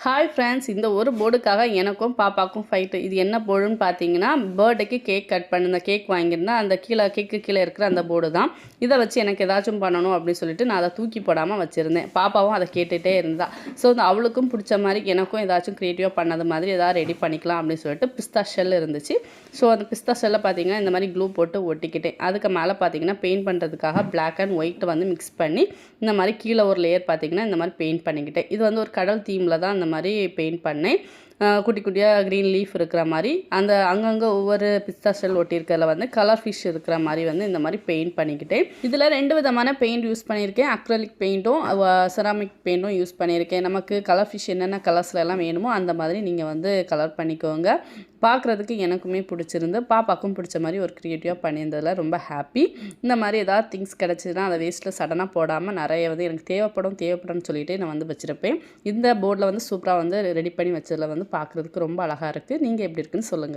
Hi friends, இந்த ஒரு போர்டுக்காக எனக்கும் பாப்பாக்கும் ஃபைட்டு. இது என்ன போர்டுன்னு பார்த்தீங்கன்னா, பர்த்டேக்கு கேக் கட் பண்ண இந்த கேக் வாங்கியிருந்தேன். அந்த கேக்கு கீழே இருக்கிற அந்த போர்டு தான். இதை வச்சு எனக்கு ஏதாச்சும் பண்ணணும் அப்படின்னு சொல்லிட்டு நான் அதை தூக்கி போடாமல் வச்சுருந்தேன். பாப்பாவும் அதை கேட்டுகிட்டே இருந்தா. ஸோ அவளுக்கும் பிடிச்ச மாதிரி எனக்கும் ஏதாச்சும் க்ரியேட்டிவாக பண்ணது மாதிரி ஏதாவது ரெடி பண்ணிக்கலாம் அப்படின்னு சொல்லிட்டு பிஸ்தா ஷெல் இருந்துச்சு. ஸோ அந்த பிஸ்தா ஷெல்லை பார்த்தீங்கன்னா இந்த மாதிரி க்ளூ போட்டு ஒட்டிக்கிட்டேன். அதுக்கு மேலே பார்த்தீங்கன்னா பெயிண்ட் பண்ணுறதுக்காக பிளாக் அண்ட் ஒயிட் வந்து மிக்ஸ் பண்ணி இந்த மாதிரி கீழே ஒரு லேயர் பார்த்தீங்கன்னா இந்த மாதிரி பெயிண்ட் பண்ணிக்கிட்டேன். இது வந்து ஒரு கடல் தீமில் தான் இந்த மாதிரி பெயிண்ட் பண்ணேன். குட்டி குட்டியாக க்ரீன் லீஃப் இருக்கிற மாதிரி அந்த அங்கங்கே ஒவ்வொரு பிஸ்தா ஷெல் ஒட்டியிருக்கிறதுல வந்து கலர் ஃபிஷ் இருக்கிற மாதிரி வந்து இந்த மாதிரி பெயிண்ட் பண்ணிக்கிட்டேன். இதில் 2 விதமான பெயிண்ட் யூஸ் பண்ணியிருக்கேன். அக்ரலிக் பெயிண்ட்டும் செராமிக் பெயிண்ட்டும் யூஸ் பண்ணியிருக்கேன். நமக்கு கலர் ஃபிஷ் என்னென்ன கலர்ஸில் எல்லாம் வேணுமோ அந்த மாதிரி நீங்கள் வந்து கலர் பண்ணிக்கோங்க. பார்க்குறதுக்கு எனக்குமே பிடிச்சிருந்து, பாப்பாக்கும் பிடிச்ச மாதிரி ஒரு க்ரியேட்டிவாக பண்ணியிருந்ததில் ரொம்ப ஹாப்பி. இந்த மாதிரி ஏதாவது திங்ஸ் கிடச்சிதுன்னா அதை வேஸ்ட்டில் சடனாக போடாமல் நிறைய வந்து எனக்கு தேவைப்படும்னு சொல்லிட்டு நான் வந்து வச்சுருப்பேன். இந்த போர்டில் வந்து சூப்பராக வந்து ரெடி பண்ணி வச்சதில் வந்து பார்க்குறதுக்கு ரொம்ப அழகாக இருக்குது. நீங்கள் எப்படி இருக்குன்னு சொல்லுங்கள்.